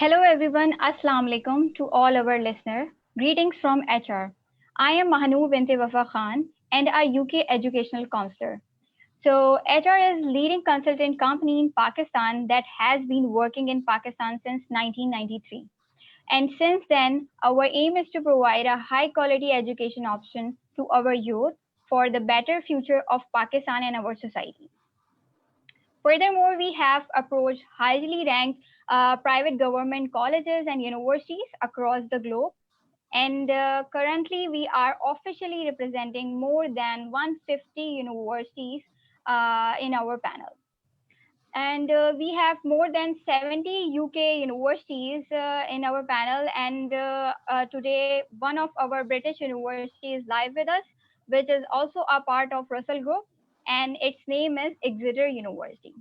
Hello everyone, Assalamu alaikum to all our listeners. Greetings from HR. I am Mahanoor Binte Wafa Khan and a UK educational counselor. So HR is leading consultant company in Pakistan that has been working in Pakistan since 1993. And since then, our aim is to provide a high quality education option to our youth for the better future of Pakistan and our society. Furthermore, we have approached highly ranked private government colleges and universities across the globe. And currently, we are officially representing more than 150 universities in our panel. And we have more than 70 UK universities in our panel. And today, one of our British universities is live with us, which is also a part of Russell Group, and its name is Exeter University.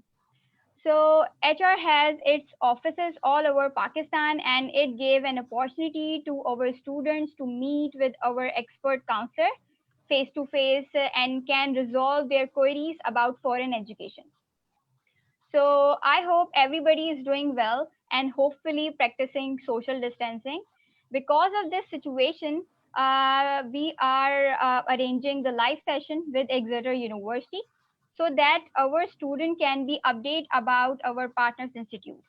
So HR has its offices all over Pakistan, and it gave an opportunity to our students to meet with our expert counselor face to face and can resolve their queries about foreign education. So I hope everybody is doing well and hopefully practicing social distancing. Because of this situation, we are arranging the live session with Exeter University so that our student can be updated about our partners institute.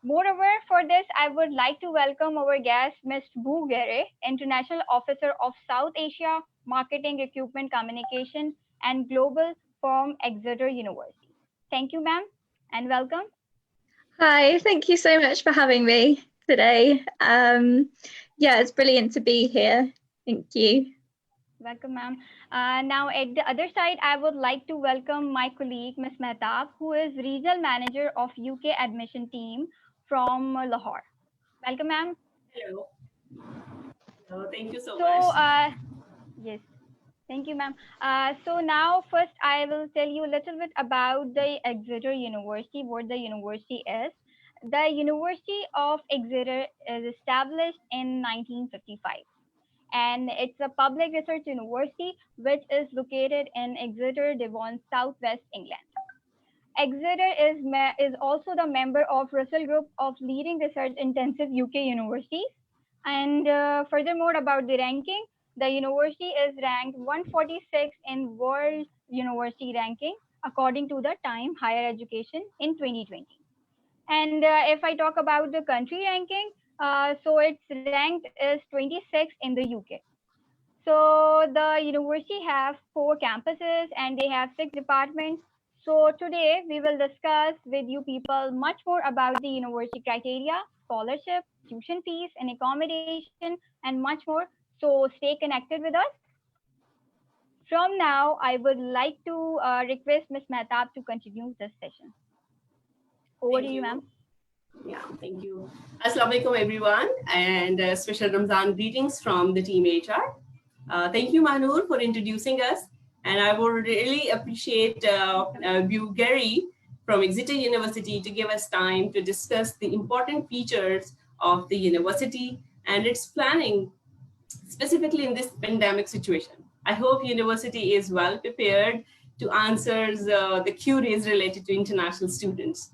Moreover, for this, I would like to welcome our guest, Ms. Boo Gere, International Officer of South Asia Marketing, Recruitment, Communication, and Global from Exeter University. Thank you, ma'am, and welcome. Hi, thank you so much for having me today. Yeah, it's brilliant to be here. Thank you. Welcome, ma'am. Now, at the other side, I would like to welcome my colleague, Ms. Mehtab, who is Regional Manager of UK Admission Team from Lahore. Welcome, ma'am. Hello. Hello. Thank you so So, much. yes, thank you, ma'am. So now, first, I will tell you a little bit about the Exeter University, what the university is. The University of Exeter is established in 1955, and it's a public research university which is located in Exeter, Devon, Southwest England. Exeter is also the member of Russell Group of leading research intensive UK universities. And furthermore, about the ranking, the university is ranked 146 in World University Ranking according to the Time Higher Education in 2020. And if I talk about the country ranking, so its ranked is 26 in the UK. So the university have 4 campuses and they have 6 departments. So today we will discuss with you people much more about the university criteria, scholarship, tuition fees and accommodation and much more. So stay connected with us. From now, I would like to request Ms. Mehtab to continue this session. Over to Thank you, you. ma'am. Yeah, thank you. Assalamu alaikum, everyone, and special Ramzan greetings from the team HR. Thank you, Manur, for introducing us. And I would really appreciate you, Gary, from Exeter University to give us time to discuss the important features of the university and its planning, specifically in this pandemic situation. I hope university is well prepared to answer the queries related to international students.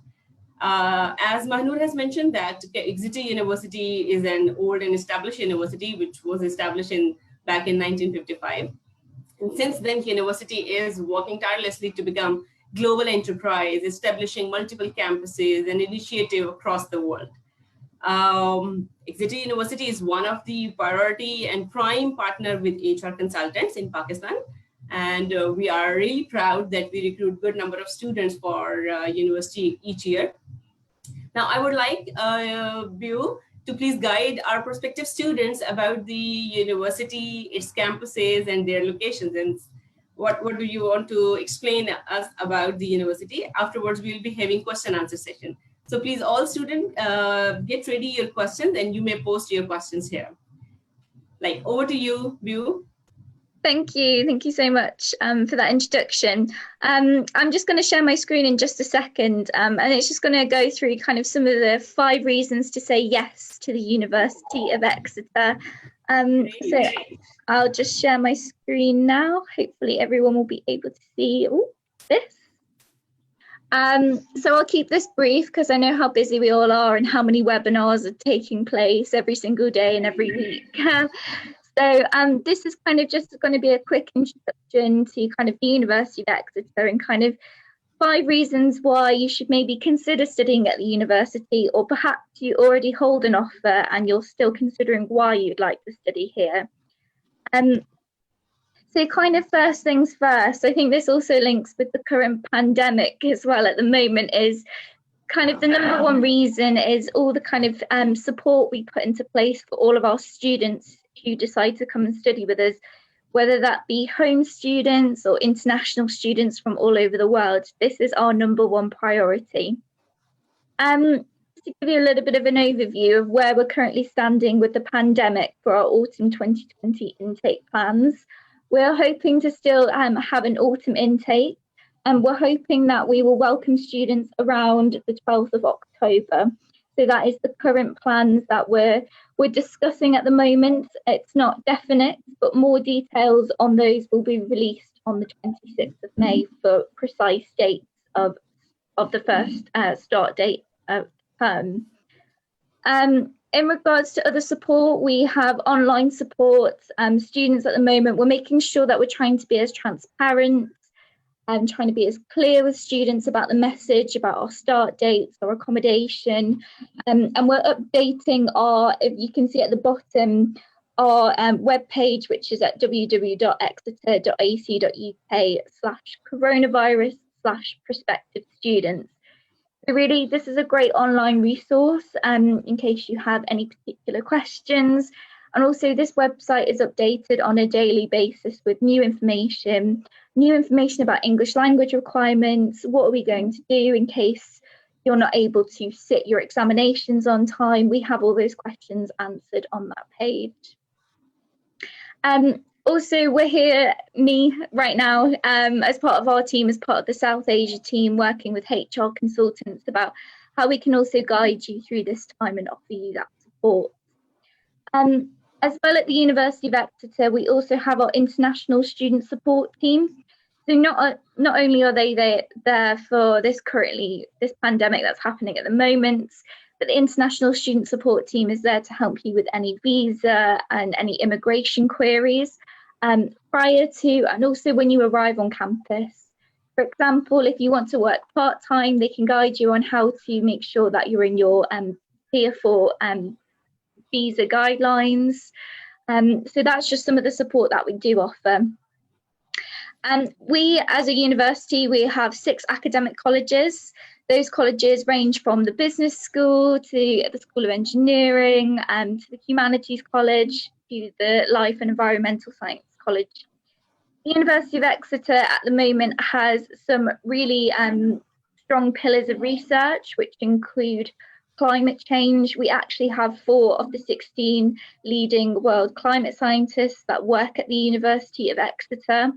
As Mahnur has mentioned that Exeter University is an old and established university, which was established back in 1955. And since then, university is working tirelessly to become global enterprise, establishing multiple campuses and initiative across the world. Exeter University is one of the priority and prime partner with HR consultants in Pakistan. And we are really proud that we recruit good number of students for university each year. Now, I would like you to please guide our prospective students about the university, its campuses, and their locations. And what do you want to explain us about the university? Afterwards, we'll be having question answer session. So please, all students, get ready your questions, and you may post your questions here. Like, over to you, Bu. Thank you so much for that introduction. I'm just going to share my screen in just a second, and it's just going to go through kind of some of the 5 reasons to say yes to the University of Exeter. So I'll just share my screen now. Hopefully everyone will be able to see this. So I'll keep this brief because I know how busy we all are and how many webinars are taking place every single day and every week. So this is kind of just going to be a quick introduction to kind of the University of Exeter and kind of 5 reasons why you should maybe consider studying at the university, or perhaps you already hold an offer and you're still considering why you'd like to study here. So kind of first things first, I think this also links with the current pandemic as well at the moment, is kind of the number one reason is all the kind of support we put into place for all of our students who decide to come and study with us, whether that be home students or international students from all over the world. This is our number one priority. To give you a little bit of an overview of where we're currently standing with the pandemic for our autumn 2020 intake plans, we're hoping to still have an autumn intake, and we're hoping that we will welcome students around the 12th of October. So that is the current plans that we're discussing at the moment. It's not definite, but more details on those will be released on the 26th of May for precise dates of the first start date of term. In regards to other support, we have online support. Students at the moment, we're making sure that we're trying to be as transparent and trying to be as clear with students about the message, about our start dates, our accommodation, and we're updating our, if you can see at the bottom, our webpage, which is at www.exeter.ac.uk/coronavirus/prospective students. So really, this is a great online resource in case you have any particular questions. And also this website is updated on a daily basis with new information about English language requirements. What are we going to do in case you're not able to sit your examinations on time? We have all those questions answered on that page. Also, we're here, me right now, as part of our team, as part of the South Asia team, working with HR consultants about how we can also guide you through this time and offer you that support. As well, at the University of Exeter, we also have our international student support team. So not only are they there for this pandemic that's happening at the moment, but the international student support team is there to help you with any visa and any immigration queries prior to and also when you arrive on campus. For example, if you want to work part-time, they can guide you on how to make sure that you're in your Tier 4 visa guidelines. So that's just some of the support that we do offer. We, as a university, we have 6 academic colleges. Those colleges range from the business school to the School of Engineering, to the Humanities College, to the Life and Environmental Science College. The University of Exeter at the moment has some really strong pillars of research, which include climate change. We actually have 4 of the 16 leading world climate scientists that work at the University of Exeter.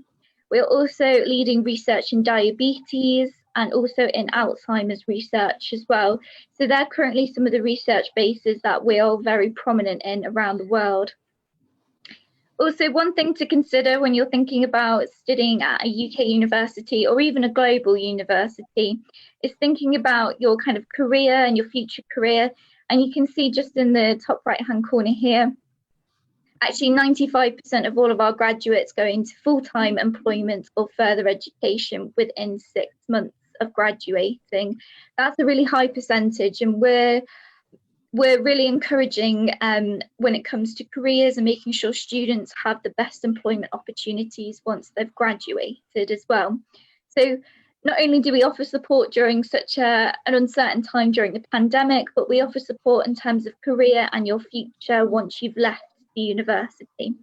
We're also leading research in diabetes and also in Alzheimer's research as well. So they're currently some of the research bases that we are very prominent in around the world. Also, one thing to consider when you're thinking about studying at a UK university or even a global university is thinking about your kind of career and your future career. And you can see just in the top right-hand corner here, actually 95% of all of our graduates go into full-time employment or further education within 6 months of graduating. That's a really high percentage, and we're really encouraging when it comes to careers and making sure students have the best employment opportunities once they've graduated as well. So not only do we offer support during such an uncertain time during the pandemic, but we offer support in terms of career and your future once you've left the university.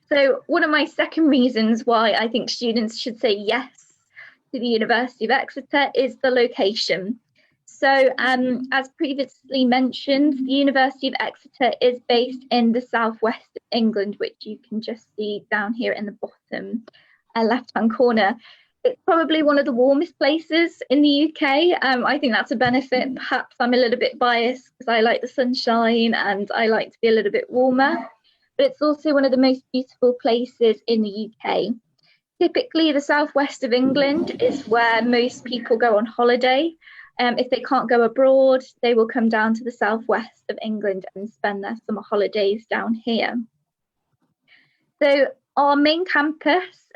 So one of my second reasons why I think students should say yes to the University of Exeter is the location. So as previously mentioned, the University of Exeter is based in the southwest of England, which you can just see down here in the bottom left-hand corner. It's probably one of the warmest places in the UK. I think that's a benefit. Perhaps I'm a little bit biased because I like the sunshine and I like to be a little bit warmer, but it's also one of the most beautiful places in the UK. Typically, the southwest of England is where most people go on holiday. If they can't go abroad, they will come down to the southwest of England and spend their summer holidays down here. So our main campus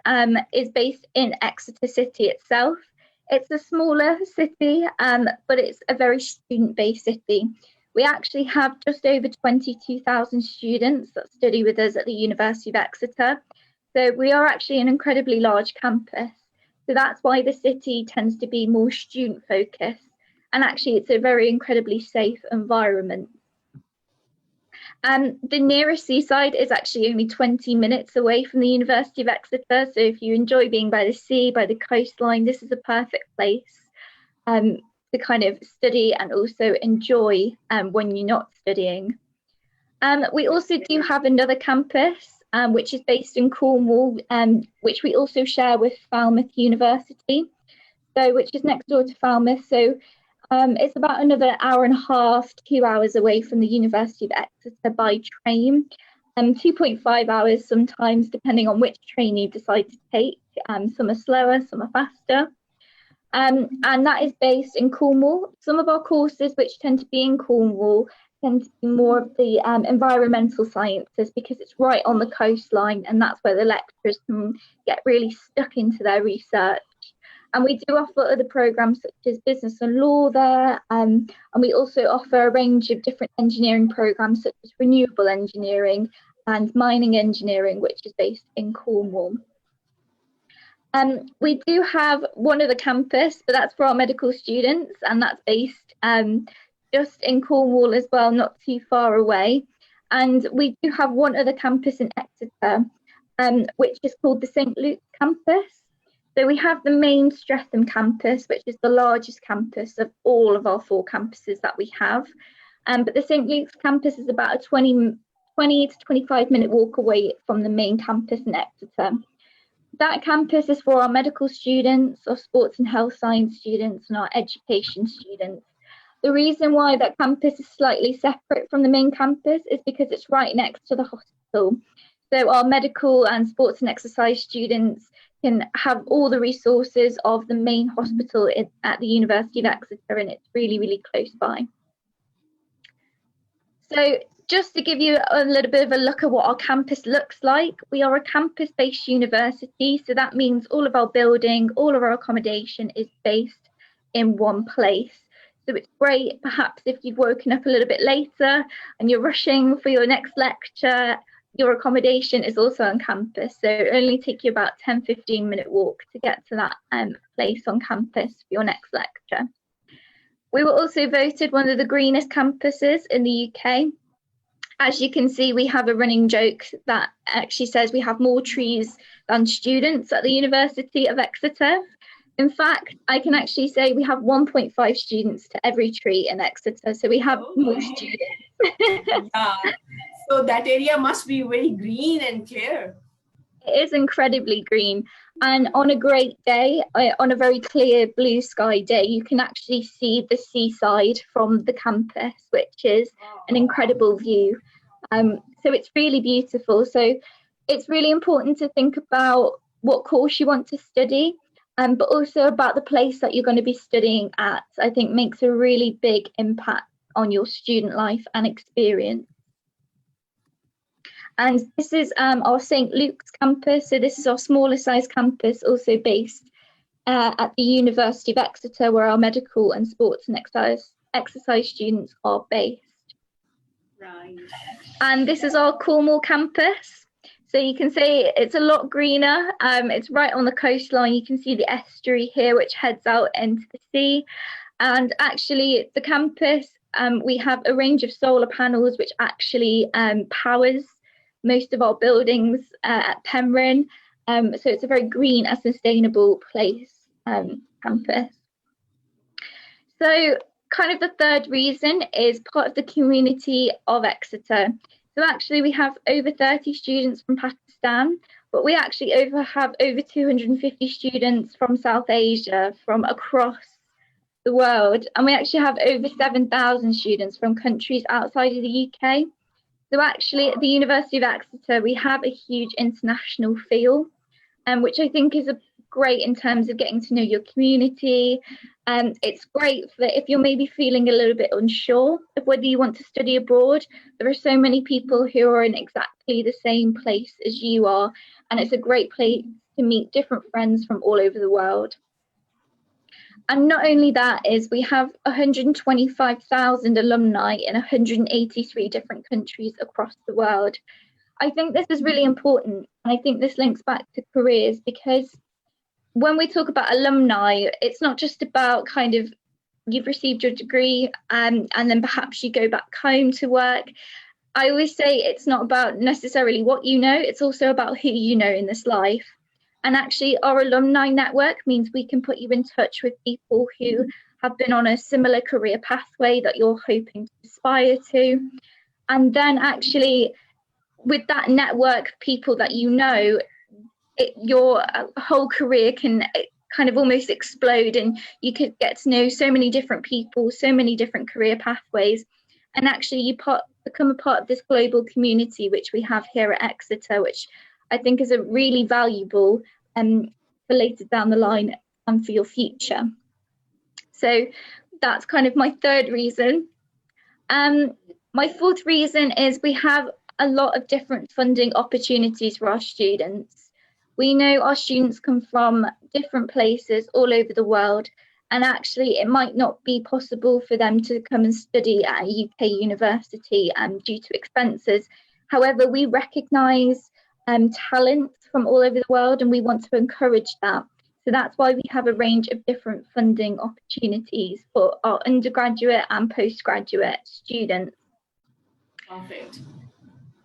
is based in Exeter City itself. It's a smaller city, but it's a very student-based city. We actually have just over 22,000 students that study with us at the University of Exeter. So we are actually an incredibly large campus. So that's why the city tends to be more student focused. And actually it's a very incredibly safe environment. The nearest seaside is actually only 20 minutes away from the University of Exeter. So if you enjoy being by the sea, by the coastline, this is a perfect place to kind of study and also enjoy when you're not studying. We also do have another campus, which is based in Cornwall, which we also share with Falmouth University, so which is next door to Falmouth. So it's about another hour and a half, 2 hours away from the University of Exeter by train, 2.5 hours sometimes, depending on which train you decide to take. Some are slower, some are faster. And that is based in Cornwall. Some of our courses, which tend to be in Cornwall, tend to be more of the environmental sciences, because it's right on the coastline, and that's where the lecturers can get really stuck into their research. And we do offer other programs such as business and law there, and we also offer a range of different engineering programs such as renewable engineering and mining engineering, which is based in Cornwall. We do have one other campus, but that's for our medical students, and that's based just in Cornwall as well, not too far away. And we do have one other campus in Exeter, which is called the St Luke's campus. So we have the main Streatham campus, which is the largest campus of all of our 4 campuses that we have. But the St Luke's campus is about a 20 to 25 minute walk away from the main campus in Exeter. That campus is for our medical students, our sports and health science students, and our education students. The reason why that campus is slightly separate from the main campus is because it's right next to the hospital. So our medical and sports and exercise students can have all the resources of the main hospital at the University of Exeter, and it's really, really close by. So just to give you a little bit of a look at what our campus looks like, we are a campus-based university, so that means all of our building, all of our accommodation is based in one place. So it's great, perhaps if you've woken up a little bit later and you're rushing for your next lecture, your accommodation is also on campus. So it'll only take you about 10-15 minute walk to get to that place on campus for your next lecture. We were also voted one of the greenest campuses in the UK. As you can see, we have a running joke that actually says we have more trees than students at the University of Exeter. In fact, I can actually say we have 1.5 students to every tree in Exeter, so we have more students. Yeah. So that area must be very green and clear. It is incredibly green, and on a great day, on a very clear blue sky day, you can actually see the seaside from the campus, which is an incredible view. So it's really beautiful. So it's really important to think about what course you want to study, but also about the place that you're going to be studying at. I think makes a really big impact on your student life and experience. And this is our St Luke's campus. So this is our smaller size campus, also based at the University of Exeter, where our medical and sports and exercise students are based. Right. And this is our Cornwall campus. So you can see it's a lot greener. It's right on the coastline. You can see the estuary here, which heads out into the sea. And actually, the campus, we have a range of solar panels, which actually powers most of our buildings at Penryn. So it's a very green and sustainable place, campus. So kind of the third reason is part of the community of Exeter. So actually we have over 30 students from Pakistan, but we actually have over 250 students from South Asia, from across the world. And we actually have over 7,000 students from countries outside of the UK. So actually at the University of Exeter, we have a huge international feel. which I think is great in terms of getting to know your community. It's great for if you're maybe feeling a little bit unsure of whether you want to study abroad. There are so many people who are in exactly the same place as you are, and it's a great place to meet different friends from all over the world. And not only that, is we have 125,000 alumni in 183 different countries across the world. I think this is really important, and I think this links back to careers, because when we talk about alumni, it's not just about kind of you've received your degree and then perhaps you go back home to work. I always say it's not about necessarily what you know, it's also about who you know in this life. And actually, our alumni network means we can put you in touch with people who have been on a similar career pathway that you're hoping to aspire to. And then actually, with that network of people that you know, your whole career can kind of almost explode, and you could get to know so many different people, so many different career pathways. And actually, you become a part of this global community, which we have here at Exeter, which I think is a really valuable for later down the line and for your future. So that's kind of my third reason. My fourth reason is we have a lot of different funding opportunities for our students. We know our students come from different places all over the world, and actually it might not be possible for them to come and study at a UK university due to expenses. However, we recognise talent from all over the world, and we want to encourage that. So that's why we have a range of different funding opportunities for our undergraduate and postgraduate students. Perfect.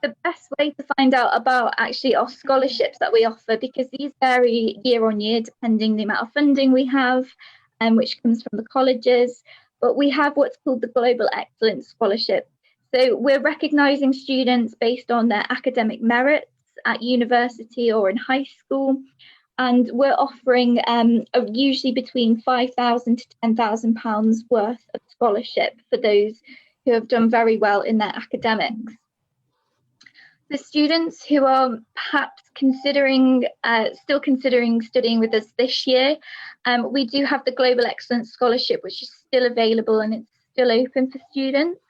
The best way to find out about actually our scholarships that we offer, because these vary year on year depending the amount of funding we have, which comes from the colleges, but we have what's called the Global Excellence Scholarship. So we're recognising students based on their academic merits at university or in high school, and we're offering usually between £5,000 to £10,000 worth of scholarship for those who have done very well in their academics. The students who are perhaps still considering studying with us this year, we do have the Global Excellence Scholarship, which is still available and it's still open for students.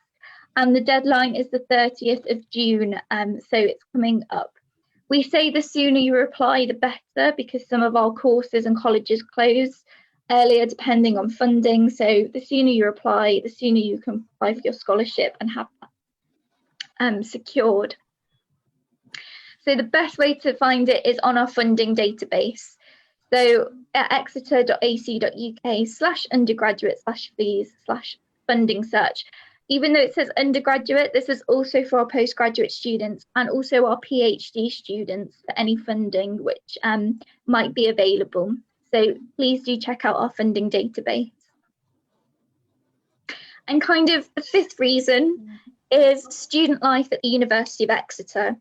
And the deadline is the 30th of June, so it's coming up. We say the sooner you apply, the better, because some of our courses and colleges close earlier depending on funding. So the sooner you apply, the sooner you can apply for your scholarship and have that secured. So the best way to find it is on our funding database. So at exeter.ac.uk/undergraduate/fees/funding search. Even though it says undergraduate, this is also for our postgraduate students and also our PhD students for any funding which might be available. So please do check out our funding database. And kind of the fifth reason is student life at the University of Exeter.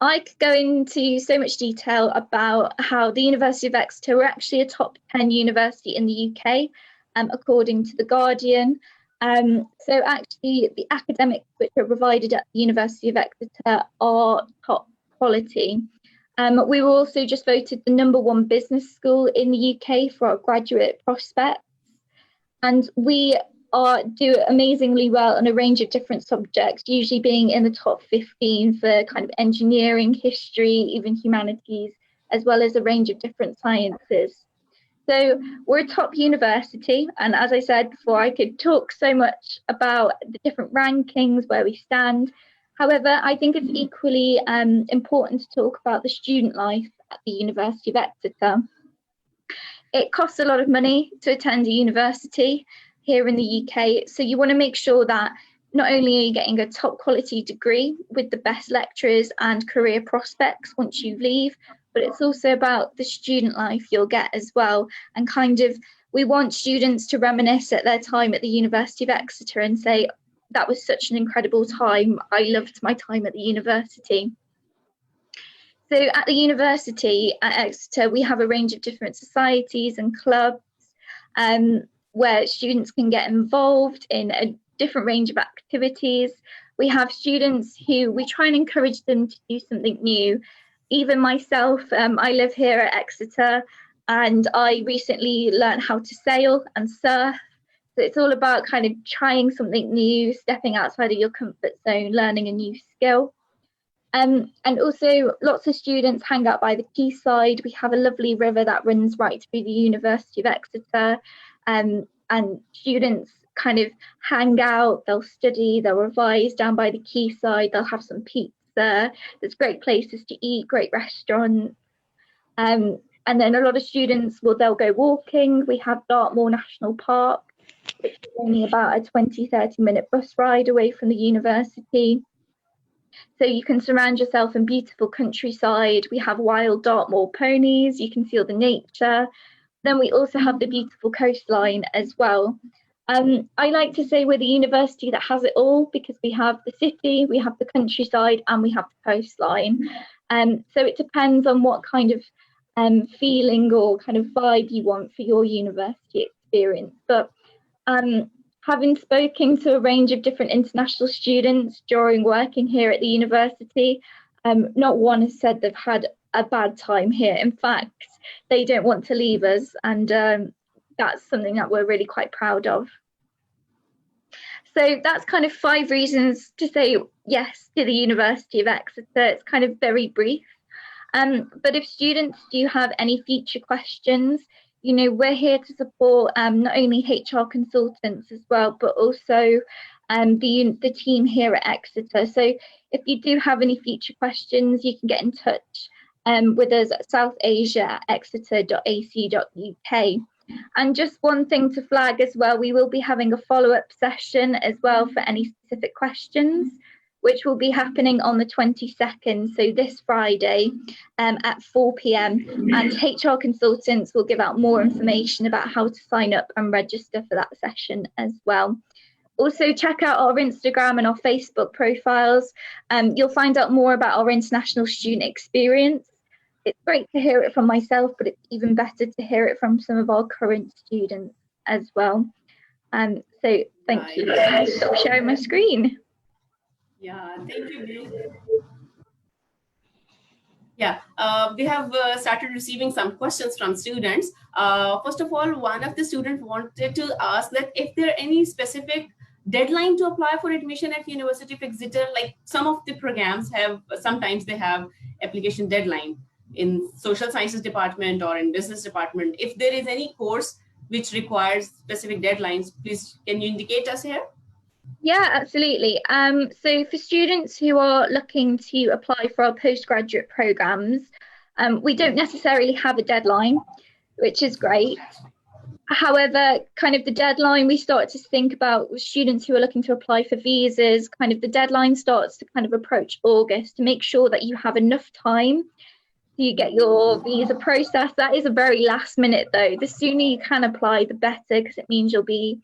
I could go into so much detail about how the University of Exeter were actually a top 10 university in the UK, according to The Guardian. So actually the academics which are provided at the University of Exeter are top quality. We were also just voted the #1 business school in the UK for our graduate prospects. And we do amazingly well on a range of different subjects, usually being in the top 15 for kind of engineering, history, even humanities, as well as a range of different sciences. So we're a top university, and as I said before, I could talk so much about the different rankings, where we stand. However, I think it's equally important to talk about the student life at the University of Exeter. It costs a lot of money to attend a university here in the UK, so you want to make sure that not only are you getting a top quality degree with the best lecturers and career prospects once you leave, but it's also about the student life you'll get as well. And kind of, we want students to reminisce at their time at the University of Exeter and say, that was such an incredible time. I loved my time at the university. So at the university at Exeter, we have a range of different societies and clubs where students can get involved in a different range of activities. We have students who we try and encourage them to do something new. even myself, I live here at Exeter, and I recently learned how to sail and surf. So it's all about kind of trying something new, stepping outside of your comfort zone, learning a new skill. And also lots of students hang out by the quayside. We have a lovely river that runs right through the University of Exeter, and students kind of hang out, they'll study, they'll revise down by the quayside, they'll have some pizza. There's great places to eat, great restaurants. And then a lot of students, they'll go walking. We have Dartmoor National Park, which is only about a 20-30 minute bus ride away from the university. So you can surround yourself in beautiful countryside. We have wild Dartmoor ponies, you can see all the nature. Then we also have the beautiful coastline as well. I like to say we're the university that has it all, because we have the city, we have the countryside, and we have the coastline. So it depends on what kind of feeling or kind of vibe you want for your university experience. But having spoken to a range of different international students during working here at the university, not one has said they've had a bad time here. In fact, they don't want to leave us, and that's something that we're really quite proud of. So that's kind of 5 reasons to say yes to the University of Exeter. It's kind of very brief. But if students do have any future questions, you know, we're here to support not only HR consultants as well, but also the team here at Exeter. So if you do have any future questions, you can get in touch with us at southasia@exeter.ac.uk. And just one thing to flag as well, we will be having a follow-up session as well for any specific questions, which will be happening on the 22nd, so this Friday at 4 p.m. And HR consultants will give out more information about how to sign up and register for that session as well. Also, check out our Instagram and our Facebook profiles. You'll find out more about our international student experience. It's great to hear it from myself, but it's even better to hear it from some of our current students as well. So thank you. I'll stop sharing my screen. Yeah, thank you. Yeah, we have started receiving some questions from students. First of all, one of the students wanted to ask that if there are any specific deadline to apply for admission at University of Exeter. Like some of the programs sometimes they have application deadline in social sciences department or in business department. If there is any course which requires specific deadlines, please can you indicate us here? Yeah, absolutely. So for students who are looking to apply for our postgraduate programs, we don't necessarily have a deadline, which is great. However, kind of the deadline we start to think about with students who are looking to apply for visas, kind of the deadline starts to kind of approach August to make sure that you have enough time to get your visa process. That is a very last minute though. The sooner you can apply, the better, because it means you'll be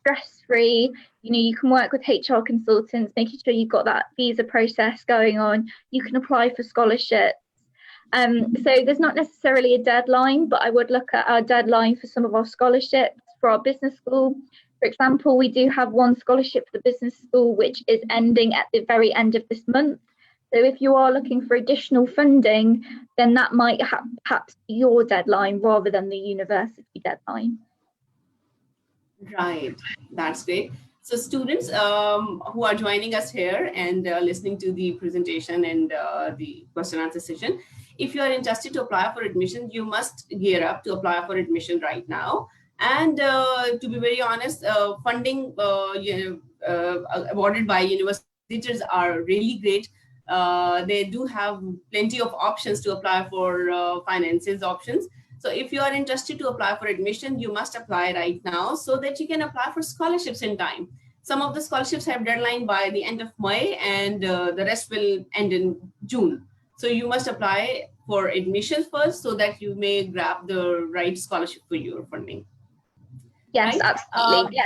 stress-free. You know, you can work with HR consultants, making sure you've got that visa process going on. You can apply for scholarships. So there's not necessarily a deadline, but I would look at our deadline for some of our scholarships for our business school. For example, we do have one scholarship for the business school, which is ending at the very end of this month. So if you are looking for additional funding, then that might perhaps be your deadline rather than the university deadline. Right, that's great. So students who are joining us here and listening to the presentation and the question answer session, if you are interested to apply for admission, you must gear up to apply for admission right now. And to be very honest, funding awarded by universities are really great. They do have plenty of options to apply for finances options. So if you are interested to apply for admission, you must apply right now so that you can apply for scholarships in time. Some of the scholarships have deadline by the end of May and the rest will end in June. So you must apply for admission first so that you may grab the right scholarship for your funding. Yes, right? Absolutely.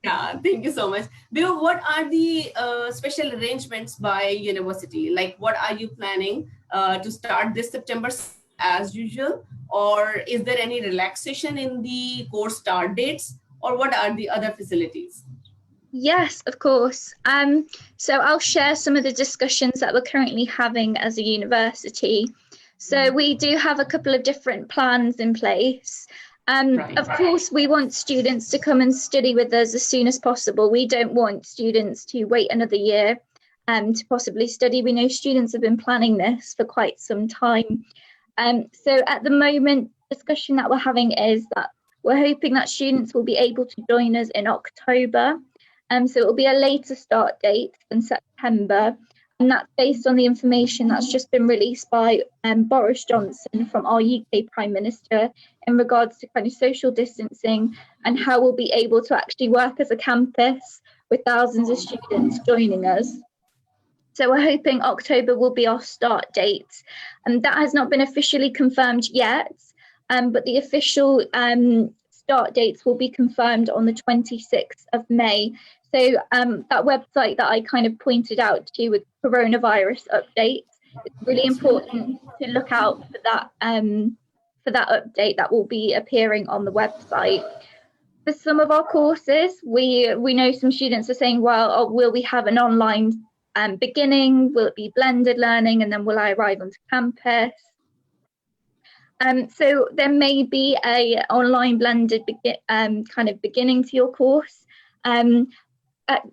Yeah, thank you so much. Bill, what are the special arrangements by university? Like what are you planning to start this September as usual, or is there any relaxation in the course start dates, or what are the other facilities? Yes, of course. So I'll share some of the discussions that we're currently having as a university. So we do have a couple of different plans in place. Of course, we want students to come and study with us as soon as possible. We don't want students to wait another year to possibly study. We know students have been planning this for quite some time. So at the moment, discussion that we're having is that we're hoping that students will be able to join us in October. So it will be a later start date than September, and that's based on the information that's just been released by Boris Johnson from our UK Prime Minister in regards to kind of social distancing and how we'll be able to actually work as a campus with thousands of students joining us. So we're hoping October will be our start date, and that has not been officially confirmed yet, but the official start dates will be confirmed on the 26th of May. So that website that I kind of pointed out to you with coronavirus updates, it's really important to look out for that update that will be appearing on the website. For some of our courses, we know some students are saying, well, will we have an online beginning? Will it be blended learning? And then will I arrive onto campus? So there may be a online blended kind of beginning to your course.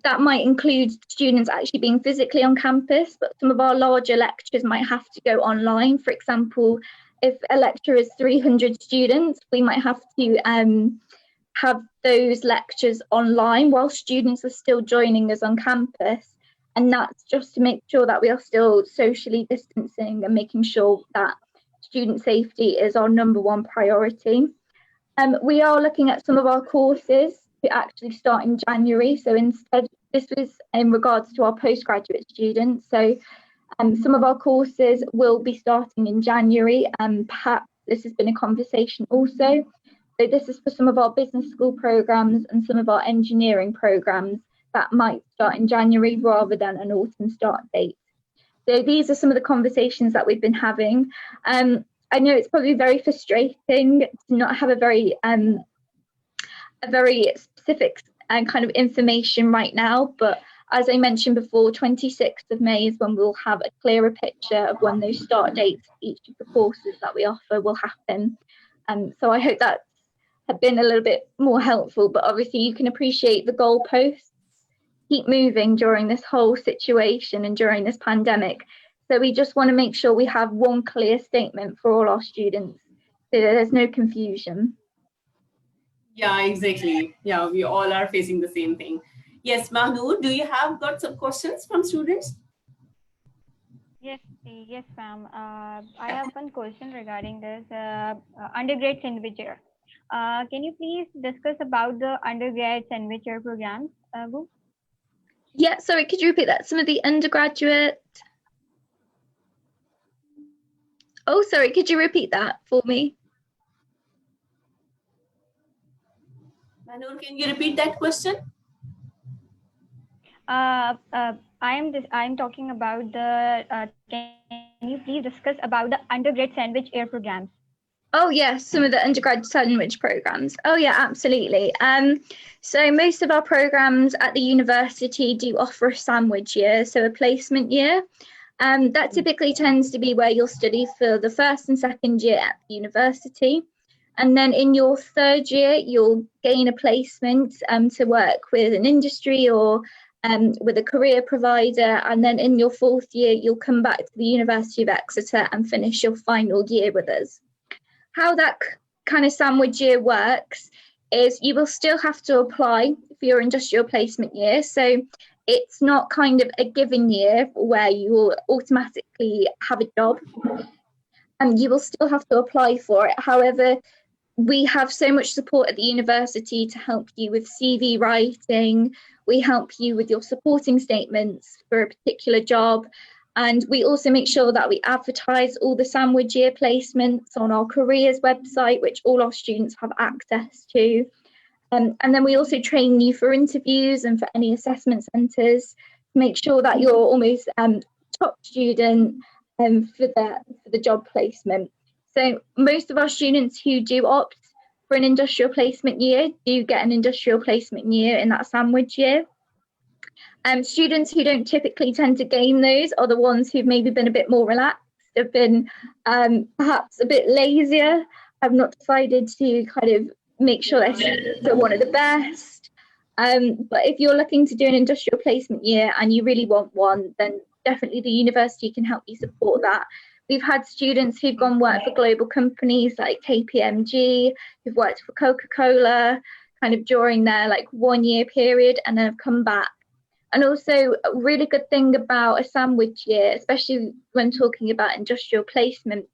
That might include students actually being physically on campus, but some of our larger lectures might have to go online. For example, if a lecture is 300 students, we might have to have those lectures online while students are still joining us on campus. And that's just to make sure that we are still socially distancing and making sure that student safety is our #1 priority. We are looking at some of our courses to actually start in January. So instead, this was in regards to our postgraduate students. So some of our courses will be starting in January, and perhaps this has been a conversation also. So this is for some of our business school programs and some of our engineering programs that might start in January rather than an autumn start date. So these are some of the conversations that we've been having. I know it's probably very frustrating to not have a very specific kind of information right now, but as I mentioned before, 26th of May is when we'll have a clearer picture of when those start dates for each of the courses that we offer will happen. So I hope that's been a little bit more helpful, but obviously you can appreciate the goalposts keep moving during this whole situation and during this pandemic. So we just want to make sure we have one clear statement for all our students so that there's no confusion. Yeah, exactly. Yeah, we all are facing the same thing. Yes, Mahnoor, do you have got some questions from students? Yes, ma'am. I have one question regarding this undergrad sandwich year. Can you please discuss about the undergrad sandwich year programs, Boo? Yeah, sorry, could you repeat that? Some of the undergraduate. Oh, sorry, could you repeat that for me? Mahnoor, can you repeat that question? I'm talking about the. Can you please discuss about the undergrad sandwich year programs? Oh yes, some of the undergrad sandwich programs. Oh yeah, absolutely. So most of our programs at the university do offer a sandwich year, so a placement year. That typically tends to be where you'll study for the first and second year at the university. And then in your third year, you'll gain a placement to work with an industry or with a career provider. And then in your fourth year, you'll come back to the University of Exeter and finish your final year with us. How that kind of sandwich year works is you will still have to apply for your industrial placement year. So it's not kind of a given year where you will automatically have a job, and you will still have to apply for it. However, we have so much support at the university to help you with CV writing. We help you with your supporting statements for a particular job. And we also make sure that we advertise all the sandwich year placements on our careers website, which all our students have access to. And then we also train you for interviews and for any assessment centres to make sure that you're almost top student for the job placement. So most of our students who do opt for an industrial placement year do get an industrial placement year in that sandwich year. Students who don't typically tend to gain those are the ones who've maybe been a bit more relaxed, have been perhaps a bit lazier, have not decided to kind of make sure they're one of the best. But if you're looking to do an industrial placement year and you really want one, then definitely the university can help you support that. We've had students who've gone work for global companies like KPMG, who've worked for Coca-Cola, kind of during their like 1 year period, and then have come back. And also a really good thing about a sandwich year, especially when talking about industrial placement,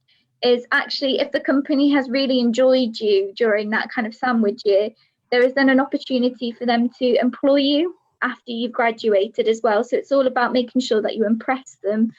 is actually if the company has really enjoyed you during that kind of sandwich year, there is then an opportunity for them to employ you after you've graduated as well. So it's all about making sure that you impress them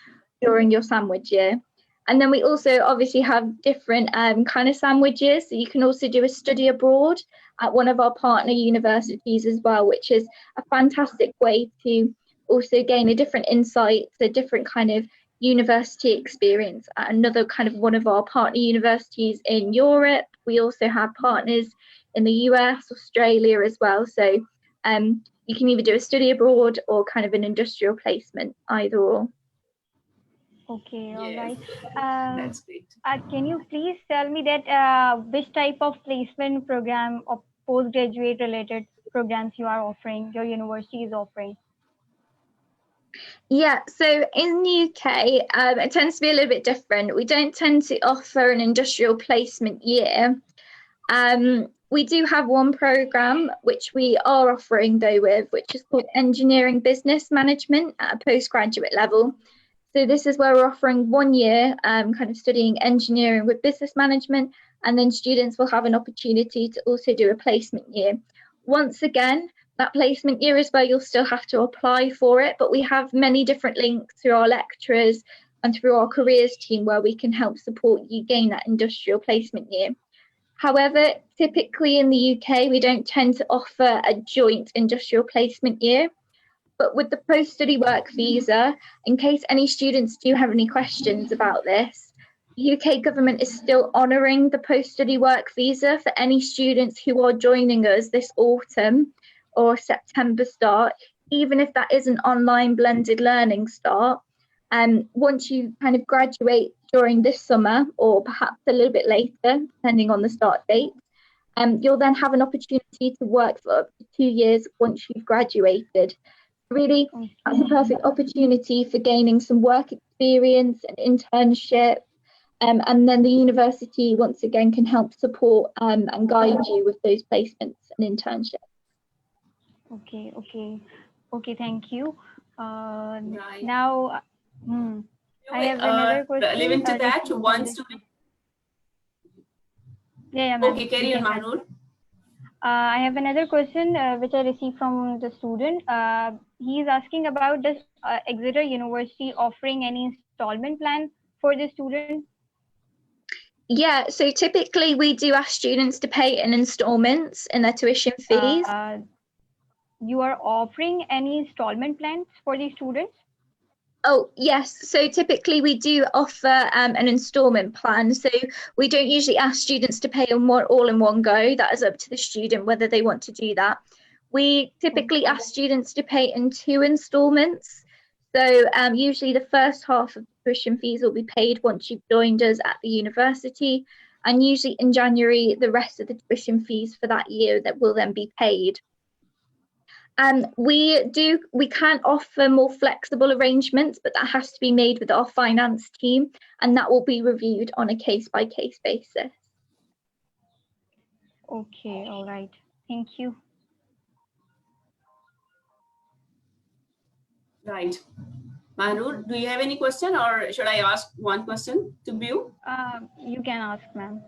during your sandwich year. And then we also obviously have different kind of sandwiches. So you can also do a study abroad at one of our partner universities as well, which is a fantastic way to also gain a different insight, a different kind of university experience at another kind of one of our partner universities in Europe. We also have partners in the US, Australia as well. So you can either do a study abroad or kind of an industrial placement, either or. Okay, all Yes, right. that's great. Can you please tell me that which type of placement program or postgraduate related programs you are offering, your university is offering? Yeah, so in the UK, it tends to be a little bit different. We don't tend to offer an industrial placement year. We do have one programme which we are offering though which is called Engineering Business Management at a postgraduate level. So this is where we're offering 1 year kind of studying engineering with business management, and then students will have an opportunity to also do a placement year. Once again, that placement year is where you'll still have to apply for it, but we have many different links through our lecturers and through our careers team where we can help support you gain that industrial placement year. However, typically in the UK, we don't tend to offer a joint industrial placement year. But with the post-study work visa, in case any students do have any questions about this, the UK government is still honouring the post-study work visa for any students who are joining us this autumn or September start, even if that is an online blended learning start. Once you kind of graduate during this summer or perhaps a little bit later, depending on the start date, you'll then have an opportunity to work for up to 2 years once you've graduated. Really, that's a perfect opportunity for gaining some work experience and internship. And then the university, once again, can help support and guide you with those placements and internships. Okay, thank you. Right. Now, I have another question. Relevant to that, one student. Yeah, ma'am. Okay, carry on, Mahnur. I have another question which I received from the student. He is asking about does Exeter University offering any installment plan for the student? Yeah, so typically we do ask students to pay in installments in their tuition fees. You are offering any installment plans for the students? Oh, yes. So typically we do offer an instalment plan. So we don't usually ask students to pay all in one go. That is up to the student whether they want to do that. We typically ask students to pay in 2 installments. So usually the first half of the tuition fees will be paid once you've joined us at the university. And usually in January, the rest of the tuition fees for that year that will then be paid. We can offer more flexible arrangements, but that has to be made with our finance team, and that will be reviewed on a case-by-case basis. Okay, all right. Thank you. Right. Mahnur, do you have any question or should I ask one question to Biu? You can ask, ma'am.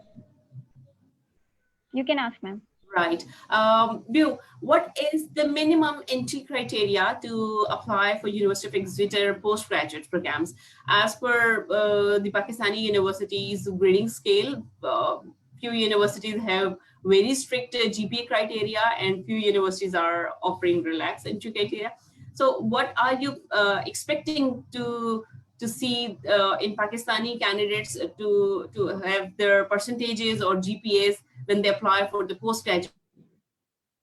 You can ask, ma'am. Right. Biu, what is the minimum entry criteria to apply for University of Exeter postgraduate programs? As per the Pakistani universities grading scale, few universities have very strict GPA criteria and few universities are offering relaxed entry criteria. So what are you expecting to see in Pakistani candidates to have their percentages or GPAs when they apply for the postgraduate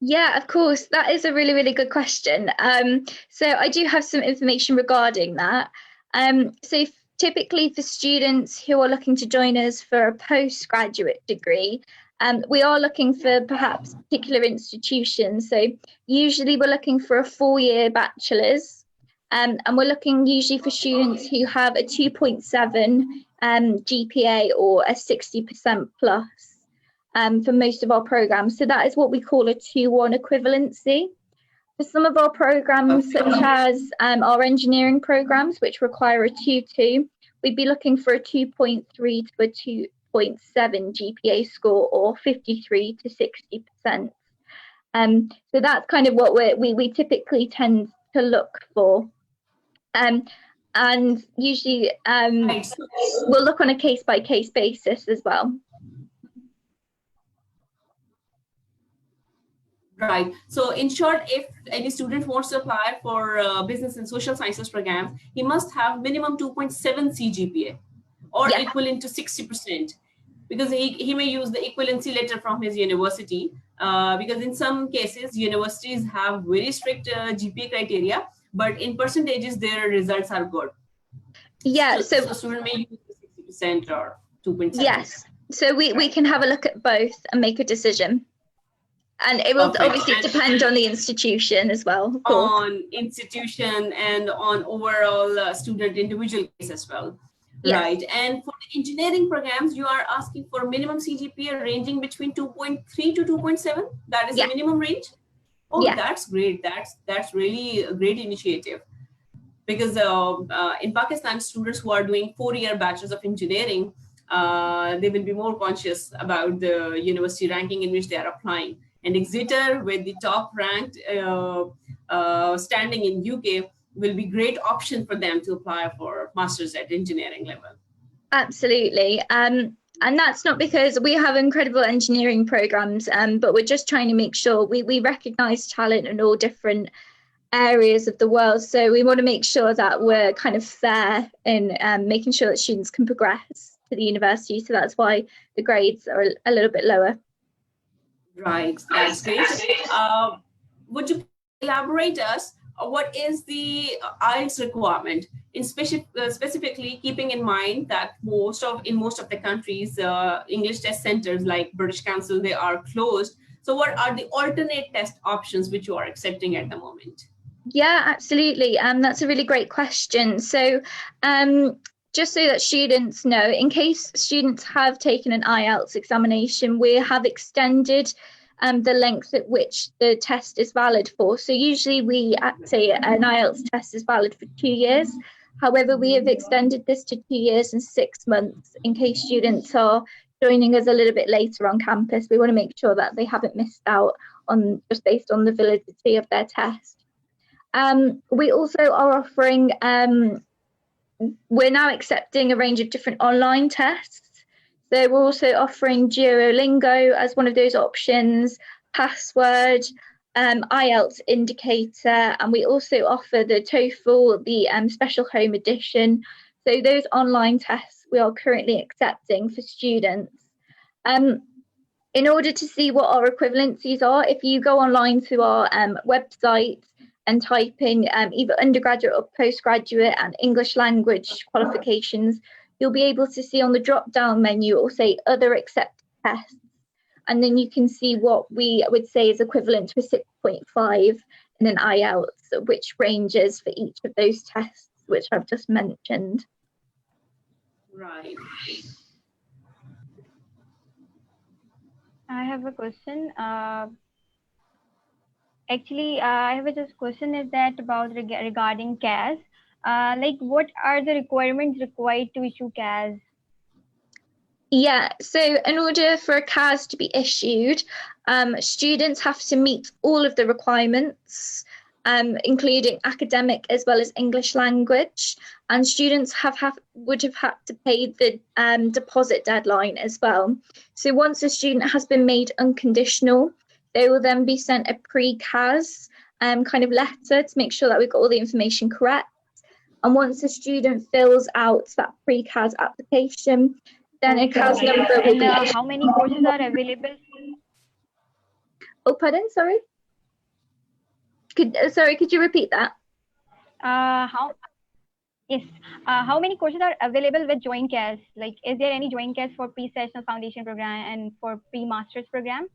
Yeah, of course. That is a really, really good question. So I do have some information regarding that. So typically for students who are looking to join us for a postgraduate degree, we are looking for perhaps particular institutions. So usually we're looking for a 4-year bachelor's, and we're looking usually for students who have a 2.7 GPA or a 60% plus. For most of our programs. So that is what we call a 2-1 equivalency. For some of our programs, such as our engineering programs, which require a 2-2, we'd be looking for a 2.3 to a 2.7 GPA score, or 53 to 60%. So that's kind of what we typically tend to look for. And usually we'll look on a case-by-case basis as well. Right. So in short, if any student wants to apply for business and social sciences programs, he must have minimum 2.7 CGPA or equivalent to 60%, because he may use the equivalency letter from his university, because in some cases, universities have very strict GPA criteria, but in percentages, their results are good. Yeah. So student may use 60% or 2.7. Yes. So we can have a look at both and make a decision. And it will obviously depend on the institution as well, of course. On institution and on overall student individual case as well. Yes. Right. And for the engineering programs, you are asking for minimum CGPA ranging between 2.3 to 2.7. That is the minimum range. Oh, that's great. That's really a great initiative. Because in Pakistan, students who are doing 4-year bachelors of engineering, they will be more conscious about the university ranking in which they are applying. And Exeter, with the top ranked standing in UK, will be great option for them to apply for masters at engineering level. Absolutely. And that's not because we have incredible engineering programs, but we're just trying to make sure we recognise talent in all different areas of the world. So we want to make sure that we're kind of fair in making sure that students can progress to the university. So that's why the grades are a little bit lower. Right, that's great. Would you elaborate us what is the IELTS requirement, in specifically keeping in mind that in most of the countries, English test centers like British Council, they are closed. So what are the alternate test options which you are accepting at the moment? Yeah, absolutely. That's a really great question. So just so that students know, in case students have taken an IELTS examination, we have extended the length at which the test is valid for. So usually we say an IELTS test is valid for 2 years. However, we have extended this to 2 years and 6 months in case students are joining us a little bit later on campus. We want to make sure that they haven't missed out on just based on the validity of their test. We also are offering, we're now accepting a range of different online tests. So we're also offering Duolingo as one of those options, Password, IELTS Indicator, and we also offer the TOEFL, the Special Home Edition. So those online tests we are currently accepting for students. In order to see what our equivalencies are, if you go online to our website and type in either undergraduate or postgraduate and English language qualifications, you'll be able to see on the drop-down menu, it will say other accepted tests. And then you can see what we would say is equivalent to a 6.5 in an IELTS, which ranges for each of those tests, which I've just mentioned. Right. I have a question. Actually, I have a question is that about regarding CAS. Like, what are the requirements required to issue CAS? Yeah, so in order for a CAS to be issued, students have to meet all of the requirements, including academic as well as English language, and students would have had to pay the deposit deadline as well. So once a student has been made unconditional, they will then be sent a pre-CAS kind of letter to make sure that we've got all the information correct. And once a student fills out that pre-CAS application, then a CAS number will be issued. How many courses are available? Oh, pardon, sorry. Could you repeat that? Yes. How many courses are available with Joint CAS? Like, is there any Joint CAS for pre-sessional foundation program and for pre-master's program?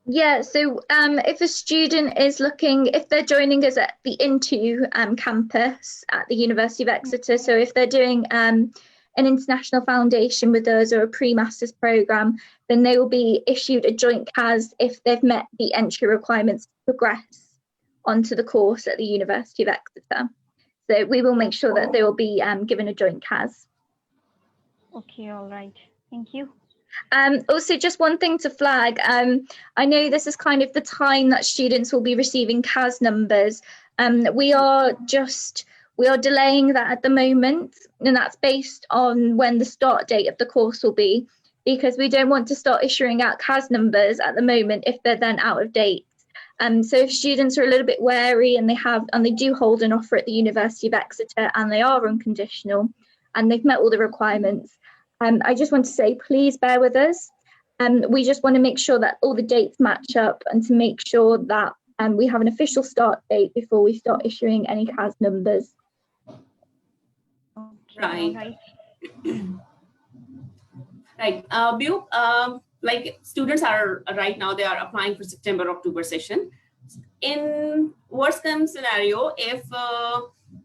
Yeah, so if a student is looking, if they're joining us at the Into campus at the University of Exeter, so if they're doing an international foundation with us or a pre-master's programme, then they will be issued a joint CAS if they've met the entry requirements to progress onto the course at the University of Exeter. So we will make sure that they will be given a joint CAS. Okay, all right. Thank you. Also, just one thing to flag, I know this is kind of the time that students will be receiving CAS numbers. We are delaying that at the moment, and that's based on when the start date of the course will be, because we don't want to start issuing out CAS numbers at the moment if they're then out of date. So if students are a little bit wary and they do hold an offer at the University of Exeter and they are unconditional and they've met all the requirements, I just want to say, please bear with us. We just want to make sure that all the dates match up and to make sure that we have an official start date before we start issuing any CAS numbers. Right. Right. Bill, like students are right now, they are applying for September, October session. In worst case scenario, if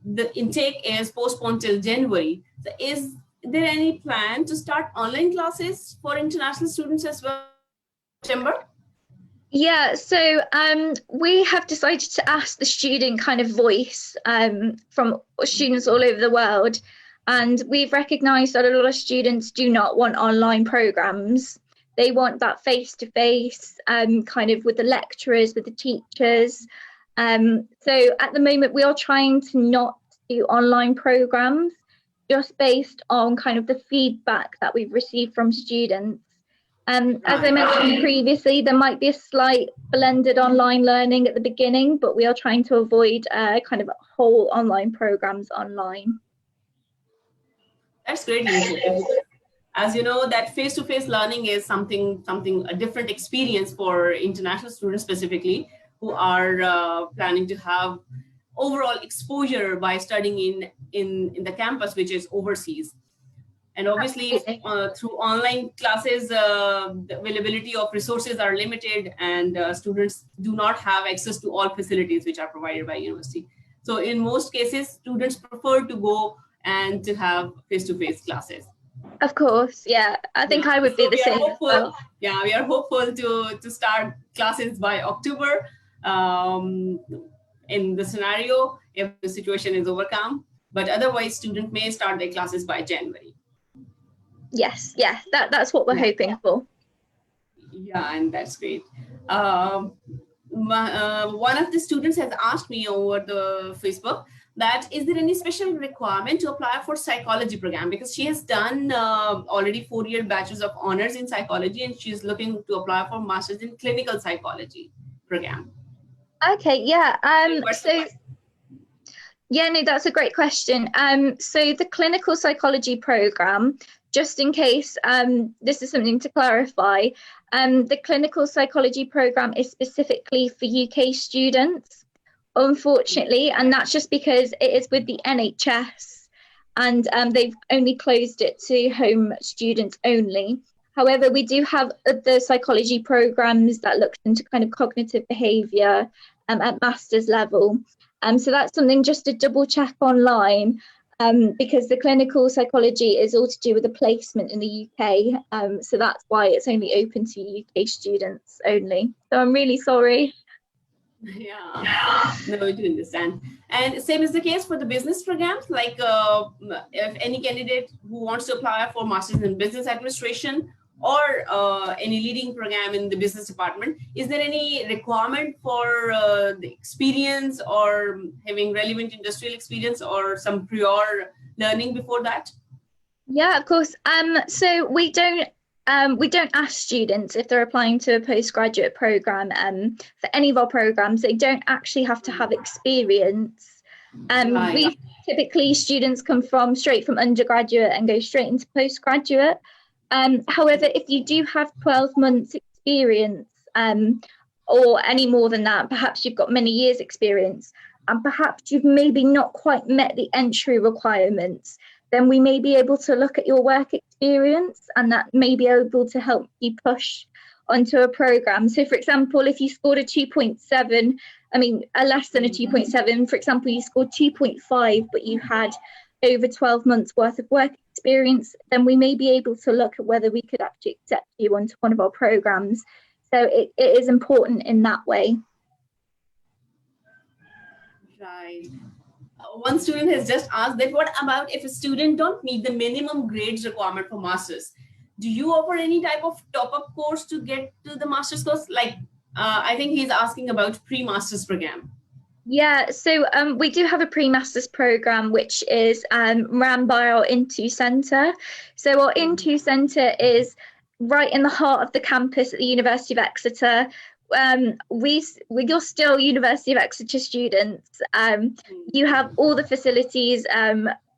the intake is postponed till January, so is there any plan to start online classes for international students as well in September? Yeah, so we have decided to ask the student kind of voice from students all over the world, and we've recognised that a lot of students do not want online programmes. They want that face-to-face kind of with the lecturers, with the teachers. So at the moment, we are trying to not do online programmes, just based on kind of the feedback that we've received from students. As I mentioned previously, there might be a slight blended online learning at the beginning, but we are trying to avoid kind of whole online programs online. That's great initiative. As you know, that face-to-face learning is something a different experience for international students specifically, who are planning to have overall exposure by studying in the campus, which is overseas. And obviously through online classes, the availability of resources are limited, and students do not have access to all facilities which are provided by university. So in most cases, students prefer to go and to have face-to-face classes. Of course, yeah. I think I would be the same as well. Yeah, we are hopeful to start classes by October in the scenario if the situation is overcome. But otherwise, students may start their classes by January. Yes, yeah, that's what we're hoping for. Yeah, and that's great. One of the students has asked me over the Facebook that is there any special requirement to apply for psychology program, because she has done already 4-year bachelor's of honors in psychology, and she's looking to apply for master's in clinical psychology program. Okay, yeah. No, that's a great question. So the clinical psychology program, just in case this is something to clarify, the clinical psychology program is specifically for UK students, unfortunately, and that's just because it is with the NHS, and they've only closed it to home students only. However, we do have the psychology programs that look into kind of cognitive behaviour at master's level. So that's something just to double check online, because the clinical psychology is all to do with the placement in the UK. So that's why it's only open to UK students only. So I'm really sorry. Yeah, no, I do understand. And same is the case for the business programs. Like if any candidate who wants to apply for Masters in Business Administration or any leading program in the business department, is there any requirement for the experience or having relevant industrial experience or some prior learning before that? Yeah, of course. So we don't ask students if they're applying to a postgraduate program. For any of our programs, they don't actually have to have experience. We typically, students come straight from undergraduate and go straight into postgraduate. However, if you do have 12 months experience or any more than that, perhaps you've got many years experience, and perhaps you've maybe not quite met the entry requirements, then we may be able to look at your work experience, and that may be able to help you push onto a program. So for example, if you scored a 2.7, a less than a 2.7, for example, you scored 2.5, but you had over 12 months worth of work experience, then we may be able to look at whether we could actually accept you onto one of our programs. So it is important in that way. Right. One student has just asked that what about if a student don't meet the minimum grades requirement for masters? Do you offer any type of top-up course to get to the master's course? Like, I think he's asking about pre-master's program. Yeah, so we do have a pre-master's program which is run by our Into Centre. So our Into Centre is right in the heart of the campus at the University of Exeter. You're still University of Exeter students. You have all the facilities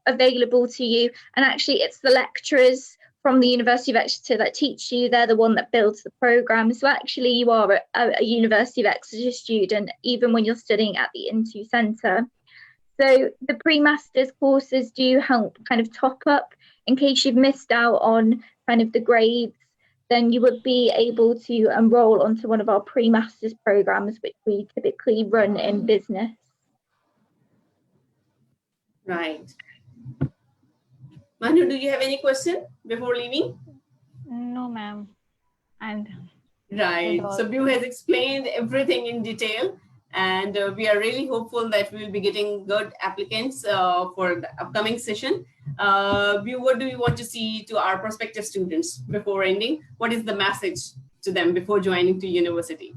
available to you, and actually it's the lecturers from the University of Exeter that teach you. They're the one that builds the program. So actually you are a University of Exeter student, even when you're studying at the Into Centre. So the pre-masters courses do help kind of top up in case you've missed out on kind of the grades. Then you would be able to enroll onto one of our pre-masters programs, which we typically run in business. Right. Manu, do you have any question before leaving? No, ma'am. And right. So Biu has explained everything in detail, and we are really hopeful that we will be getting good applicants for the upcoming session. Biu, what do you want to see to our prospective students before ending? What is the message to them before joining to university?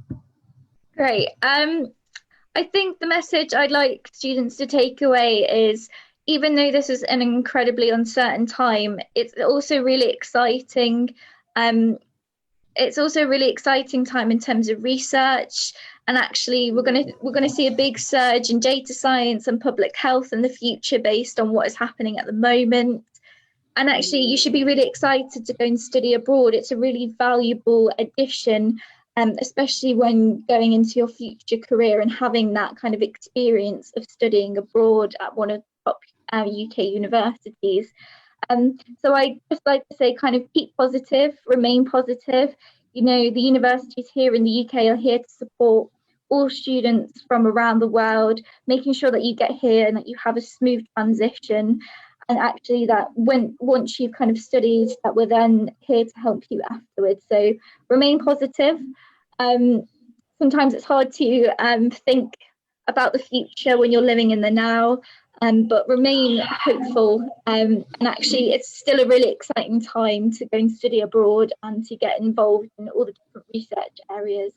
Great. I think the message I'd like students to take away is, even though this is an incredibly uncertain time, it's also really exciting. It's also a really exciting time in terms of research, and actually we're gonna see a big surge in data science and public health in the future based on what is happening at the moment. And actually you should be really excited to go and study abroad. It's a really valuable addition, especially when going into your future career and having that kind of experience of studying abroad at one of the top UK universities. So I just like to say, kind of keep positive, remain positive. You know, the universities here in the UK are here to support all students from around the world, making sure that you get here and that you have a smooth transition. And actually that once you've kind of studied, that we're then here to help you afterwards. So remain positive. Sometimes it's hard to think about the future when you're living in the now. But remain hopeful, and actually it's still a really exciting time to go and study abroad and to get involved in all the different research areas.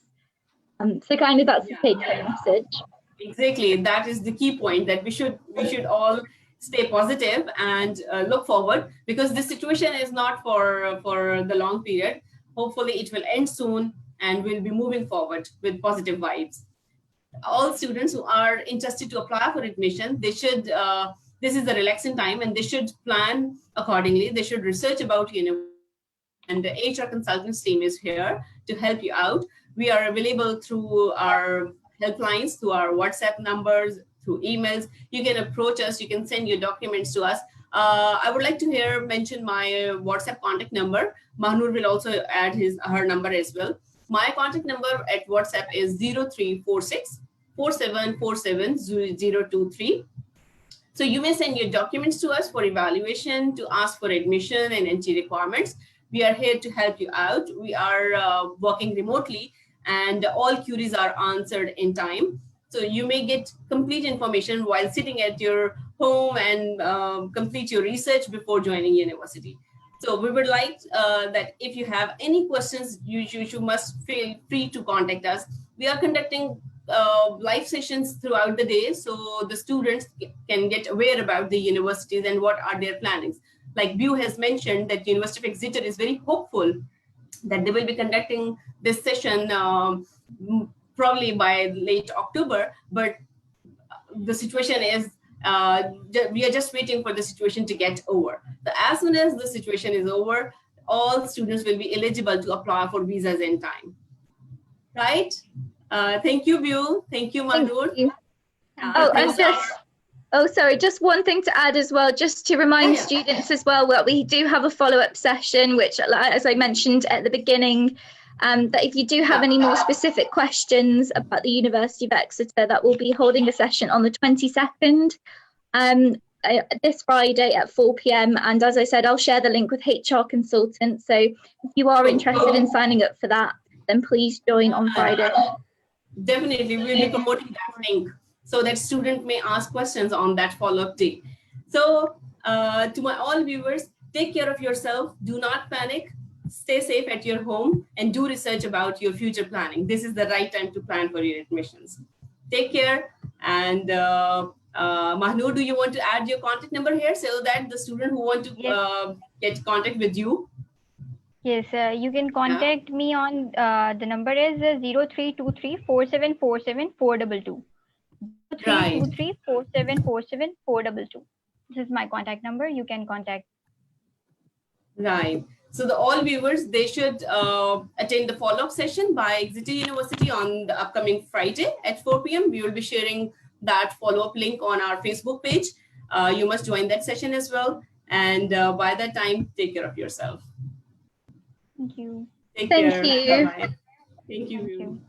So kind of that's the take-home message. Exactly, that is the key point, that we should all stay positive and look forward, because this situation is not for the long period. Hopefully it will end soon and we'll be moving forward with positive vibes. All students who are interested to apply for admission, they should, this is the relaxing time, and they should plan accordingly. They should research about university, and the HR consultants team is here to help you out. We are available through our helplines, through our WhatsApp numbers, through emails. You can approach us, you can send your documents to us. I would like to mention my WhatsApp contact number. Mahnur will also add her number as well. My contact number at WhatsApp is 0346 4747 023. So you may send your documents to us for evaluation, to ask for admission and entry requirements. We are here to help you out. We are working remotely, and all queries are answered in time. So you may get complete information while sitting at your home and complete your research before joining university. So we would like that if you have any questions, you must feel free to contact us. We are conducting live sessions throughout the day, so the students can get aware about the universities and what are their plannings. Like Biu has mentioned, that University of Exeter is very hopeful that they will be conducting this session probably by late October, but the situation is we are just waiting for the situation to get over. So as soon as the situation is over, all students will be eligible to apply for visas in time, right? Thank you, View. Thank you, Mahnur. Thank you. Oh, and just one thing to add as well, just to remind students as well that we do have a follow-up session, which, as I mentioned at the beginning, that if you do have any more specific questions about the University of Exeter, that we'll be holding a session on the 22nd, this Friday at 4 p.m. And as I said, I'll share the link with HR consultants. So if you are interested in signing up for that, then please join on Friday. Definitely, we'll be promoting that link so that student may ask questions on that follow-up day. So to my all viewers, take care of yourself. Do not panic. Stay safe at your home and do research about your future planning. This is the right time to plan for your admissions. Take care. And Mahnur, do you want to add your contact number here so that the student who want to get contact with you? Yes, you can contact me on the number is 0323 4747 422. 0323 4747 422. This is my contact number. You can contact. Right. So the all viewers, they should attend the follow-up session by Exeter University on the upcoming Friday at 4 p.m. We will be sharing that follow-up link on our Facebook page. You must join that session as well. And by that time, take care of yourself. Thank you. Take Thank care. you. Bye-bye. Thank you. Thank you.